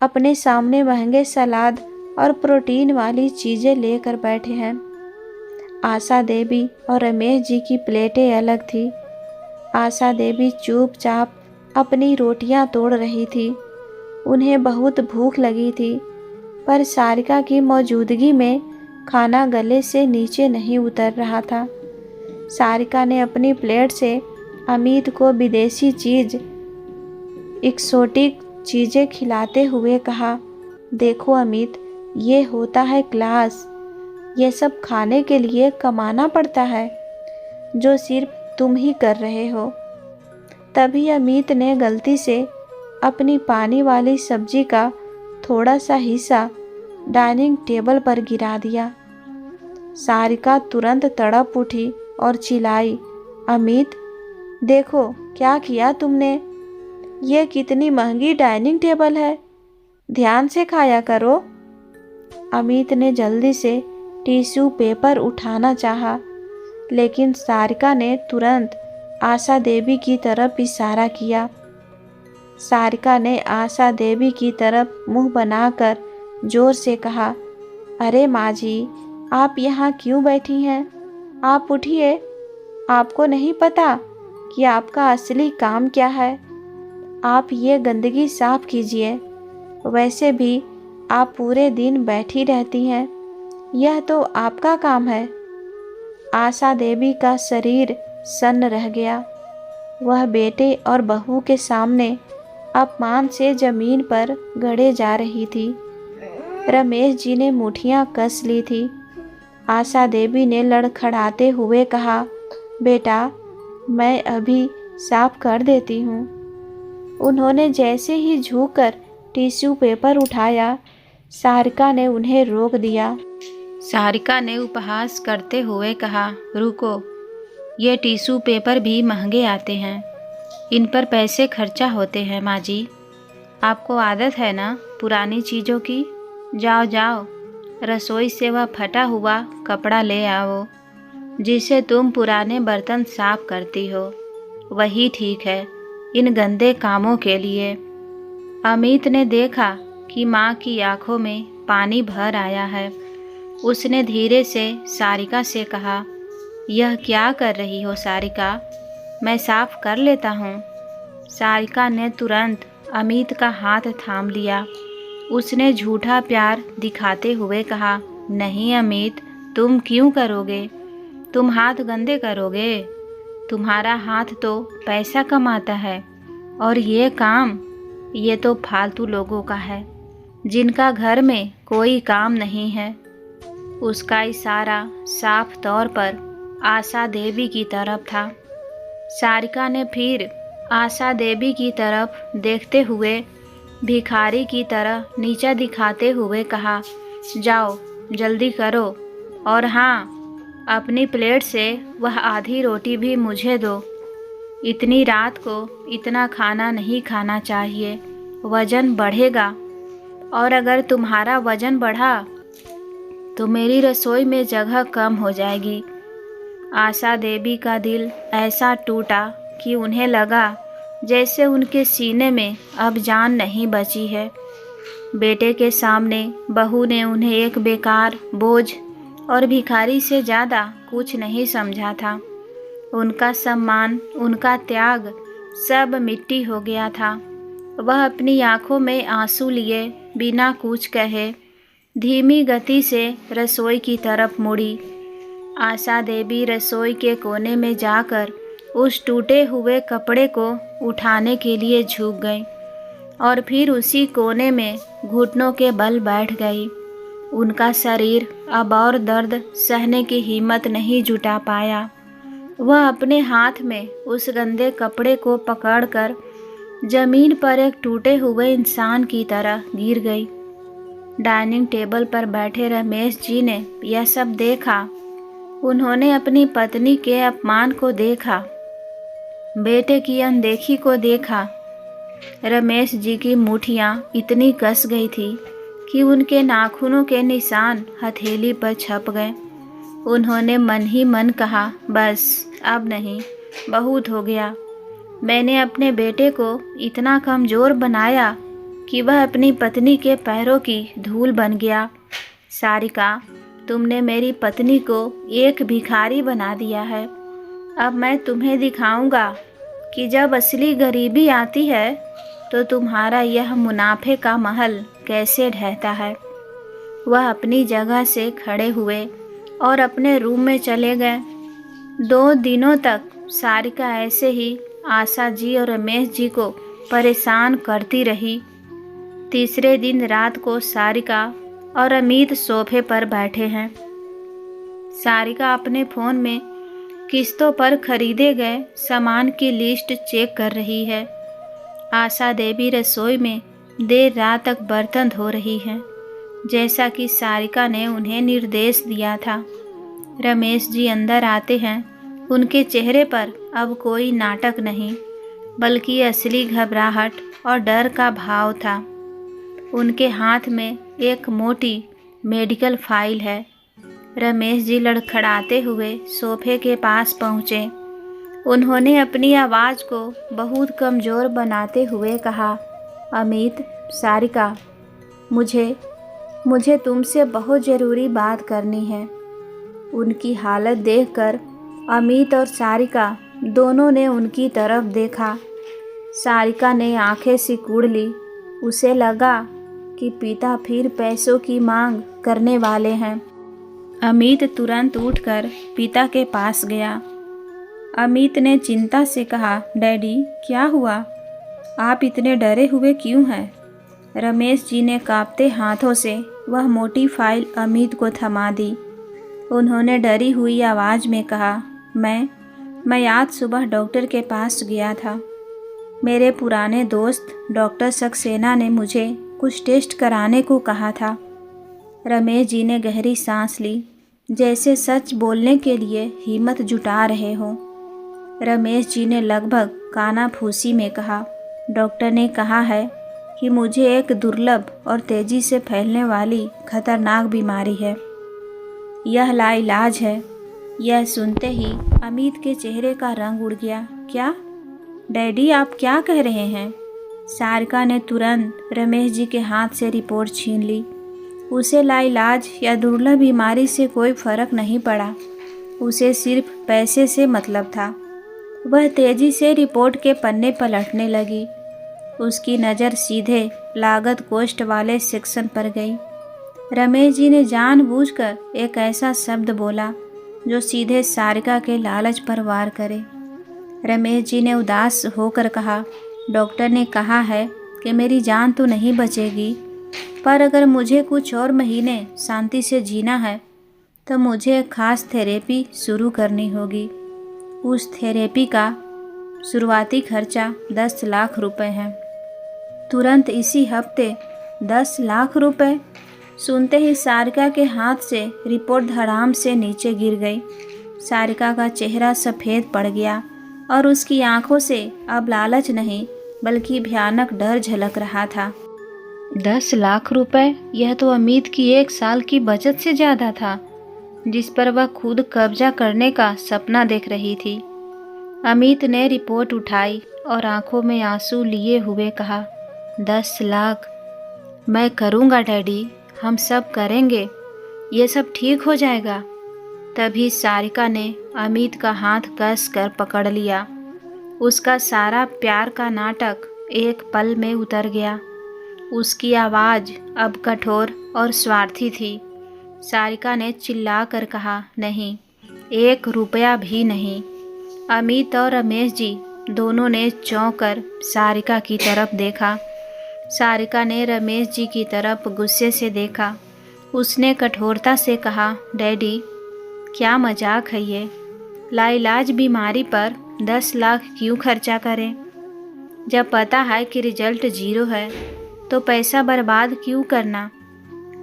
अपने सामने महंगे सलाद और प्रोटीन वाली चीज़ें लेकर बैठे हैं। आशा देवी और रमेश जी की प्लेटें अलग थी। आशा देवी चुपचाप अपनी रोटियां तोड़ रही थी। उन्हें बहुत भूख लगी थी, पर सारिका की मौजूदगी में खाना गले से नीचे नहीं उतर रहा था। सारिका ने अपनी प्लेट से अमित को विदेशी चीज़, एक्सोटिक चीज़ें खिलाते हुए कहा, देखो अमित, ये होता है क्लास। ये सब खाने के लिए कमाना पड़ता है। जो सिर्फ तुम ही कर रहे हो। तभी अमित ने गलती से अपनी पानी वाली सब्जी का थोड़ा सा हिस्सा डाइनिंग टेबल पर गिरा दिया। सारिका तुरंत तड़प उठी और चिल्लाई, अमित, देखो क्या किया तुमने। ये कितनी महंगी डाइनिंग टेबल है, ध्यान से खाया करो। अमित ने जल्दी से टिश्यू पेपर उठाना चाहा, लेकिन सारिका ने तुरंत आशा देवी की तरफ इशारा किया। सारिका ने आशा देवी की तरफ मुंह बनाकर जोर से कहा, अरे माँ जी, आप यहाँ क्यों बैठी हैं? आप उठिए। आपको नहीं पता कि आपका असली काम क्या है? आप ये गंदगी साफ कीजिए। वैसे भी आप पूरे दिन बैठी रहती हैं, यह तो आपका काम है। आशा देवी का शरीर सन्न रह गया। वह बेटे और बहू के सामने अपमान से जमीन पर गड़े जा रही थी। रमेश जी ने मुठियां कस ली थी। आशा देवी ने लड़खड़ाते हुए कहा, बेटा, मैं अभी साफ कर देती हूँ। उन्होंने जैसे ही झुककर टिश्यू पेपर उठाया, सारिका ने उन्हें रोक दिया। सारिका ने उपहास करते हुए कहा, रुको, ये टिश्यू पेपर भी महंगे आते हैं, इन पर पैसे खर्चा होते हैं माँ जी। आपको आदत है ना पुरानी चीज़ों की। जाओ जाओ, रसोई से वह फटा हुआ कपड़ा ले आओ जिसे तुम पुराने बर्तन साफ करती हो। वही ठीक है इन गंदे कामों के लिए। अमित ने देखा कि माँ की आंखों में पानी भर आया है। उसने धीरे से सारिका से कहा, यह क्या कर रही हो सारिका? मैं साफ कर लेता हूँ। सारिका ने तुरंत अमित का हाथ थाम लिया। उसने झूठा प्यार दिखाते हुए कहा, नहीं अमित, तुम क्यों करोगे? तुम हाथ गंदे करोगे? तुम्हारा हाथ तो पैसा कमाता है, और ये काम, ये तो फालतू लोगों का है जिनका घर में कोई काम नहीं है। उसका इशारा साफ तौर पर आशा देवी की तरफ था। सारिका ने फिर आशा देवी की तरफ देखते हुए भिखारी की तरह नीचा दिखाते हुए कहा, जाओ जल्दी करो, और हाँ, अपनी प्लेट से वह आधी रोटी भी मुझे दो। इतनी रात को इतना खाना नहीं खाना चाहिए, वजन बढ़ेगा, और अगर तुम्हारा वजन बढ़ा तो मेरी रसोई में जगह कम हो जाएगी। आशा देवी का दिल ऐसा टूटा कि उन्हें लगा जैसे उनके सीने में अब जान नहीं बची है। बेटे के सामने बहू ने उन्हें एक बेकार, बोझ और भिखारी से ज़्यादा कुछ नहीं समझा था। उनका सम्मान, उनका त्याग सब मिट्टी हो गया था। वह अपनी आंखों में आंसू लिए बिना कुछ कहे धीमी गति से रसोई की तरफ मुड़ी। आशा देवी रसोई के कोने में जाकर उस टूटे हुए कपड़े को उठाने के लिए झुक गई और फिर उसी कोने में घुटनों के बल बैठ गई। उनका शरीर अब और दर्द सहने की हिम्मत नहीं जुटा पाया। वह अपने हाथ में उस गंदे कपड़े को पकड़कर जमीन पर एक टूटे हुए इंसान की तरह गिर गई। डाइनिंग टेबल पर बैठे रमेश जी ने यह सब देखा। उन्होंने अपनी पत्नी के अपमान को देखा, बेटे की अनदेखी को देखा। रमेश जी की मुठियाँ इतनी कस गई थी कि उनके नाखूनों के निशान हथेली पर छप गए। उन्होंने मन ही मन कहा, बस अब नहीं, बहुत हो गया। मैंने अपने बेटे को इतना कमज़ोर बनाया कि वह अपनी पत्नी के पैरों की धूल बन गया। सारिका, तुमने मेरी पत्नी को एक भिखारी बना दिया है। अब मैं तुम्हें दिखाऊंगा कि जब असली गरीबी आती है तो तुम्हारा यह मुनाफे का महल कैसे ढहता है। वह अपनी जगह से खड़े हुए और अपने रूम में चले गए। 2 दिनों तक सारिका ऐसे ही आशा जी और रमेश जी को परेशान करती रही। तीसरे दिन रात को सारिका और अमित सोफे पर बैठे हैं। सारिका अपने फ़ोन में किस्तों पर खरीदे गए सामान की लिस्ट चेक कर रही है। आशा देवी रसोई में देर रात तक बर्तन धो रही हैं, जैसा कि सारिका ने उन्हें निर्देश दिया था। रमेश जी अंदर आते हैं। उनके चेहरे पर अब कोई नाटक नहीं, बल्कि असली घबराहट और डर का भाव था। उनके हाथ में एक मोटी मेडिकल फाइल है। रमेश जी लड़खड़ाते हुए सोफे के पास पहुँचे। उन्होंने अपनी आवाज़ को बहुत कमज़ोर बनाते हुए कहा, अमित, सारिका, मुझे तुमसे बहुत ज़रूरी बात करनी है। उनकी हालत देखकर अमित और सारिका दोनों ने उनकी तरफ देखा। सारिका ने आंखें सिकुड़ ली। उसे लगा कि पिता फिर पैसों की मांग करने वाले हैं। अमित तुरंत उठकर पिता के पास गया। अमित ने चिंता से कहा, डैडी, क्या हुआ? आप इतने डरे हुए क्यों हैं? रमेश जी ने कांपते हाथों से वह मोटी फाइल अमित को थमा दी। उन्होंने डरी हुई आवाज़ में कहा, मैं आज सुबह डॉक्टर के पास गया था। मेरे पुराने दोस्त डॉक्टर सक्सेना ने मुझे कुछ टेस्ट कराने को कहा था। रमेश जी ने गहरी सांस ली, जैसे सच बोलने के लिए हिम्मत जुटा रहे हों। रमेश जी ने लगभग कानाफूसी में कहा, डॉक्टर ने कहा है कि मुझे एक दुर्लभ और तेज़ी से फैलने वाली खतरनाक बीमारी है। यह लाइलाज है। यह सुनते ही अमित के चेहरे का रंग उड़ गया। क्या? डैडी, आप क्या कह रहे हैं? सारिका ने तुरंत रमेश जी के हाथ से रिपोर्ट छीन ली। उसे लाइलाज या दुर्लभ बीमारी से कोई फर्क नहीं पड़ा। उसे सिर्फ पैसे से मतलब था। वह तेजी से रिपोर्ट के पन्ने पलटने लगी। उसकी नज़र सीधे लागत कोष्ठ वाले सेक्शन पर गई। रमेश जी ने जानबूझकर एक ऐसा शब्द बोला जो सीधे सारिका के लालच पर वार करे। रमेश जी ने उदास होकर कहा, डॉक्टर ने कहा है कि मेरी जान तो नहीं बचेगी, पर अगर मुझे कुछ और महीने शांति से जीना है तो मुझे एक खास थेरेपी शुरू करनी होगी। उस थेरेपी का शुरुआती खर्चा 10 लाख रुपए है। तुरंत इसी हफ्ते 10 लाख रुपए? सुनते ही सारिका के हाथ से रिपोर्ट धड़ाम से नीचे गिर गई। सारिका का चेहरा सफ़ेद पड़ गया और उसकी आंखों से अब लालच नहीं बल्कि भयानक डर झलक रहा था। 10 लाख रुपए? यह तो अमित की 1 साल की बचत से ज़्यादा था, जिस पर वह खुद कब्जा करने का सपना देख रही थी। अमित ने रिपोर्ट उठाई और आंखों में आंसू लिए हुए कहा, 10 लाख? मैं करूँगा डैडी, हम सब करेंगे, ये सब ठीक हो जाएगा। तभी सारिका ने अमित का हाथ कस कर पकड़ लिया। उसका सारा प्यार का नाटक एक पल में उतर गया। उसकी आवाज़ अब कठोर और स्वार्थी थी। सारिका ने चिल्लाकर कहा, नहीं, 1 रुपया भी नहीं। अमित और रमेश जी दोनों ने चौंक कर सारिका की तरफ देखा। सारिका ने रमेश जी की तरफ गुस्से से देखा। उसने कठोरता से कहा, डैडी, क्या मजाक है ये? लाइलाज बीमारी पर 10 लाख क्यों खर्चा करें? जब पता है कि रिजल्ट 0 है तो पैसा बर्बाद क्यों करना?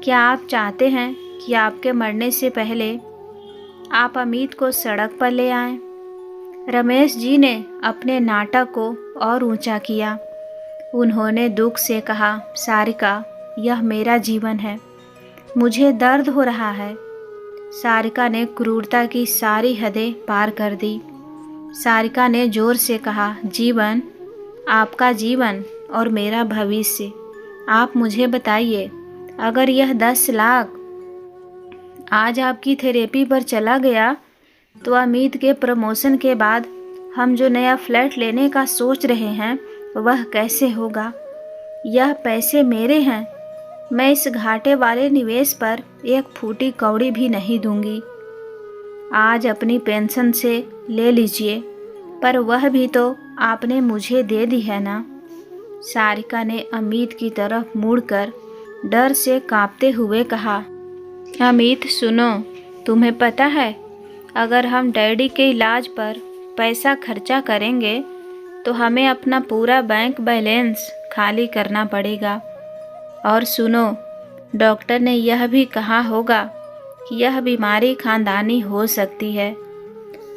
क्या आप चाहते हैं कि आपके मरने से पहले आप अमित को सड़क पर ले आएं? रमेश जी ने अपने नाटक को और ऊंचा किया। उन्होंने दुख से कहा, सारिका, यह मेरा जीवन है, मुझे दर्द हो रहा है। सारिका ने क्रूरता की सारी हदें पार कर दी। सारिका ने जोर से कहा, जीवन? आपका जीवन और मेरा भविष्य। आप मुझे बताइए, अगर यह 10 लाख आज आपकी थेरेपी पर चला गया तो अमित के प्रमोशन के बाद हम जो नया फ्लैट लेने का सोच रहे हैं वह कैसे होगा? यह पैसे मेरे हैं। मैं इस घाटे वाले निवेश पर 1 फूटी कौड़ी भी नहीं दूंगी। आज अपनी पेंशन से ले लीजिए, पर वह भी तो आपने मुझे दे दी है ना। सारिका ने अमित की तरफ मुड़कर डर से कांपते हुए कहा, अमित सुनो, तुम्हें पता है अगर हम डैडी के इलाज पर पैसा खर्चा करेंगे तो हमें अपना पूरा बैंक बैलेंस खाली करना पड़ेगा। और सुनो, डॉक्टर ने यह भी कहा होगा कि यह बीमारी खानदानी हो सकती है।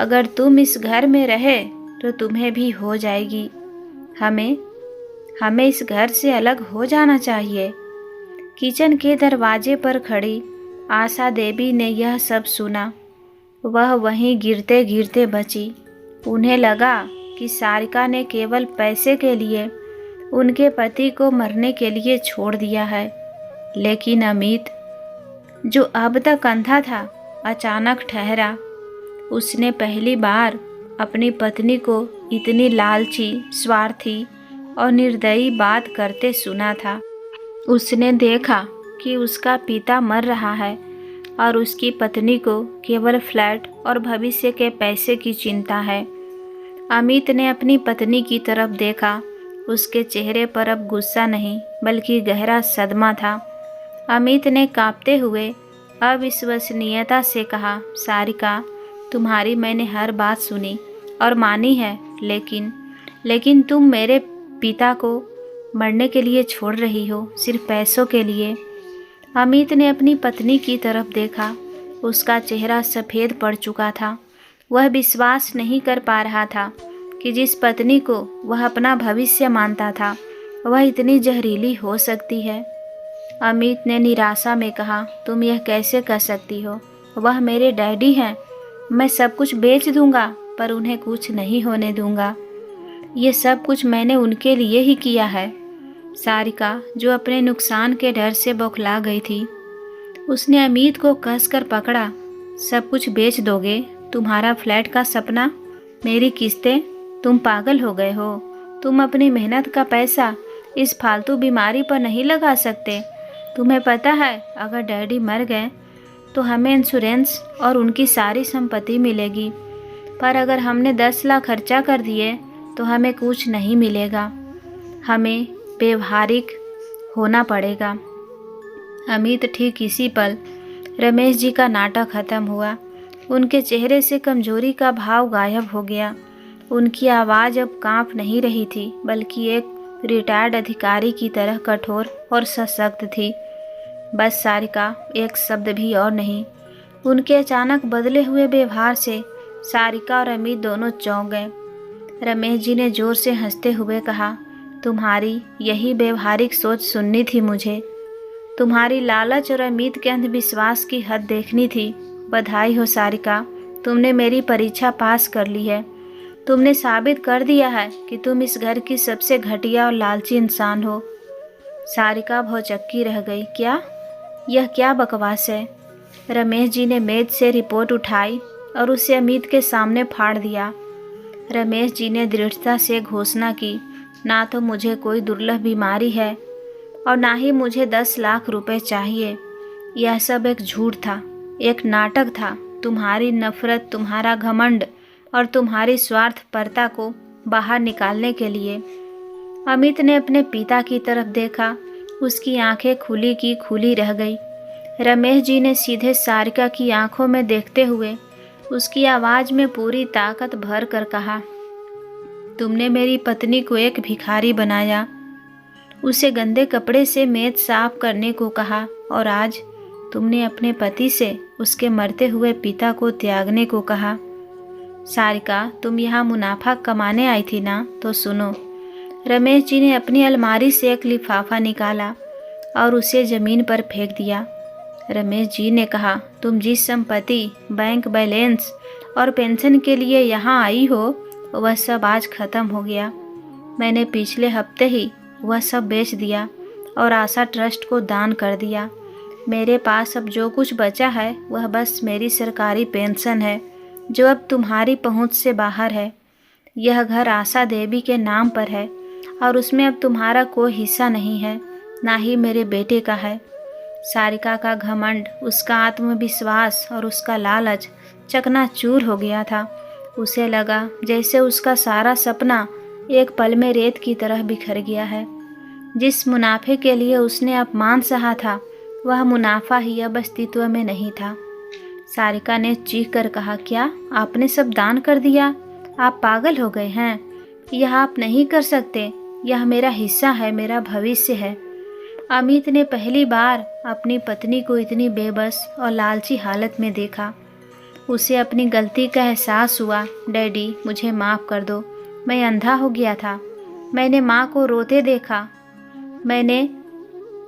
अगर तुम इस घर में रहे तो तुम्हें भी हो जाएगी। हमें हमें इस घर से अलग हो जाना चाहिए। किचन के दरवाजे पर खड़ी आशा देवी ने यह सब सुना। वह वहीं गिरते गिरते बची। उन्हें लगा कि सारिका ने केवल पैसे के लिए उनके पति को मरने के लिए छोड़ दिया है। लेकिन अमित, जो अब तक अंधा था, अचानक ठहरा। उसने पहली बार अपनी पत्नी को इतनी लालची, स्वार्थी और निर्दयी बात करते सुना था। उसने देखा कि उसका पिता मर रहा है और उसकी पत्नी को केवल फ्लैट और भविष्य के पैसे की चिंता है। अमित ने अपनी पत्नी की तरफ देखा। उसके चेहरे पर अब गुस्सा नहीं बल्कि गहरा सदमा था। अमित ने कांपते हुए अविश्वसनीयता से कहा, सारिका, तुम्हारी मैंने हर बात सुनी और मानी है, लेकिन तुम मेरे पिता को मरने के लिए छोड़ रही हो, सिर्फ पैसों के लिए। अमित ने अपनी पत्नी की तरफ देखा। उसका चेहरा सफ़ेद पड़ चुका था। वह विश्वास नहीं कर पा रहा था कि जिस पत्नी को वह अपना भविष्य मानता था, वह इतनी जहरीली हो सकती है। अमित ने निराशा में कहा, तुम यह कैसे कर सकती हो? वह मेरे डैडी हैं। मैं सब कुछ बेच दूंगा पर उन्हें कुछ नहीं होने दूंगा। ये सब कुछ मैंने उनके लिए ही किया है। सारिका, जो अपने नुकसान के डर से बौखला गई थी, उसने अमित को कसकर पकड़ा। सब कुछ बेच दोगे? तुम्हारा फ्लैट का सपना, मेरी किस्तें? तुम पागल हो गए हो? तुम अपनी मेहनत का पैसा इस फालतू बीमारी पर नहीं लगा सकते? तुम्हें पता है अगर डैडी मर गए तो हमें इंश्योरेंस और उनकी सारी संपत्ति मिलेगी, पर अगर हमने 10 लाख खर्चा कर दिए तो हमें कुछ नहीं मिलेगा। हमें व्यवहारिक होना पड़ेगा। अमित ठीक इसी पल रमेश जी का नाटक खत्म हुआ। उनके चेहरे से कमजोरी का भाव गायब हो गया। उनकी आवाज़ अब कांप नहीं रही थी बल्कि एक रिटायर्ड अधिकारी की तरह कठोर और सशक्त थी। बस सारिका, एक शब्द भी और नहीं। उनके अचानक बदले हुए व्यवहार से सारिका और अमित दोनों चौंक गए। रमेश जी ने जोर से हंसते हुए कहा, तुम्हारी यही व्यवहारिक सोच सुननी थी मुझे। तुम्हारी लालच और अमित के अंधविश्वास की हद देखनी थी। बधाई हो सारिका, तुमने मेरी परीक्षा पास कर ली है। तुमने साबित कर दिया है कि तुम इस घर की सबसे घटिया और लालची इंसान हो। सारिका भौचक्की रह गई। यह क्या बकवास है? रमेश जी ने मेज से रिपोर्ट उठाई और उसे अमित के सामने फाड़ दिया। रमेश जी ने दृढ़ता से घोषणा की, ना तो मुझे कोई दुर्लभ बीमारी है और ना ही मुझे 10 लाख रुपए चाहिए। यह सब एक झूठ था, एक नाटक था। तुम्हारी नफरत, तुम्हारा घमंड और तुम्हारी स्वार्थपरता को बाहर निकालने के लिए। अमित ने अपने पिता की तरफ देखा। उसकी आंखें खुली की खुली रह गई। रमेश जी ने सीधे सारिका की आंखों में देखते हुए उसकी आवाज़ में पूरी ताकत भर कर कहा, तुमने मेरी पत्नी को एक भिखारी बनाया, उसे गंदे कपड़े से मेज साफ करने को कहा और आज तुमने अपने पति से उसके मरते हुए पिता को त्यागने को कहा। सारिका, तुम यहाँ मुनाफा कमाने आई थी ना? तो सुनो। रमेश जी ने अपनी अलमारी से एक लिफाफा निकाला और उसे ज़मीन पर फेंक दिया। रमेश जी ने कहा, तुम जिस संपत्ति, बैंक बैलेंस और पेंशन के लिए यहाँ आई हो, वह सब आज ख़त्म हो गया। मैंने पिछले हफ्ते ही वह सब बेच दिया और आशा ट्रस्ट को दान कर दिया। मेरे पास अब जो कुछ बचा है वह बस मेरी सरकारी पेंशन है, जो अब तुम्हारी पहुंच से बाहर है। यह घर आशा देवी के नाम पर है और उसमें अब तुम्हारा कोई हिस्सा नहीं है, ना ही मेरे बेटे का है। सारिका का घमंड, उसका आत्मविश्वास और उसका लालच चकनाचूर हो गया था। उसे लगा जैसे उसका सारा सपना एक पल में रेत की तरह बिखर गया है। जिस मुनाफे के लिए उसने अपमान सहा था, वह मुनाफा ही अब अस्तित्व में नहीं था। सारिका ने चीख कर कहा, क्या आपने सब दान कर दिया? आप पागल हो गए हैं? यह आप नहीं कर सकते। यह मेरा हिस्सा है, मेरा भविष्य है। अमित ने पहली बार अपनी पत्नी को इतनी बेबस और लालची हालत में देखा। उसे अपनी गलती का एहसास हुआ। डैडी, मुझे माफ़ कर दो। मैं अंधा हो गया था। मैंने माँ को रोते देखा। मैंने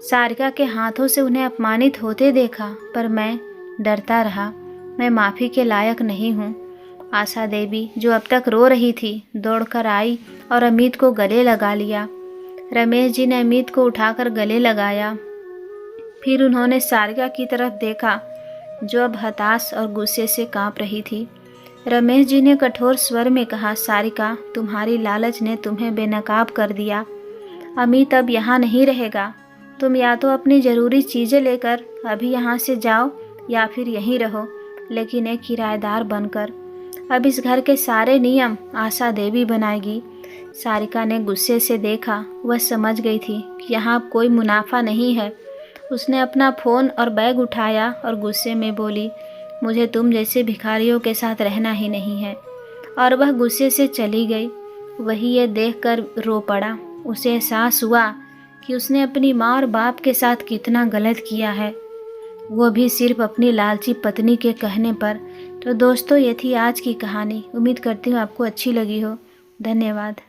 सारिका के हाथों से उन्हें अपमानित होते देखा, पर मैं डरता रहा। मैं माफ़ी के लायक नहीं हूँ। आशा देवी, जो अब तक रो रही थी, दौड़कर आई और अमित को गले लगा लिया। रमेश जी ने अमित को उठाकर गले लगाया। फिर उन्होंने सारिका की तरफ देखा, जो अब हताश और गुस्से से कांप रही थी। रमेश जी ने कठोर स्वर में कहा, सारिका, तुम्हारी लालच ने तुम्हें बेनकाब कर दिया। अमित अब यहाँ नहीं रहेगा। तुम या तो अपनी ज़रूरी चीज़ें लेकर अभी यहाँ से जाओ या फिर यहीं रहो, लेकिन एक किराएदार बनकर। अब इस घर के सारे नियम आशा देवी बनाएगी। सारिका ने गुस्से से देखा। वह समझ गई थी कि यहाँ अब कोई मुनाफा नहीं है। उसने अपना फ़ोन और बैग उठाया और गुस्से में बोली, मुझे तुम जैसे भिखारियों के साथ रहना ही नहीं है। और वह गुस्से से चली गई। वही ये देखकर रो पड़ा। उसे एहसास हुआ कि उसने अपनी माँ और बाप के साथ कितना गलत किया है, वो भी सिर्फ अपनी लालची पत्नी के कहने पर। तो दोस्तों, ये थी आज की कहानी। उम्मीद करती हूँ आपको अच्छी लगी हो। धन्यवाद।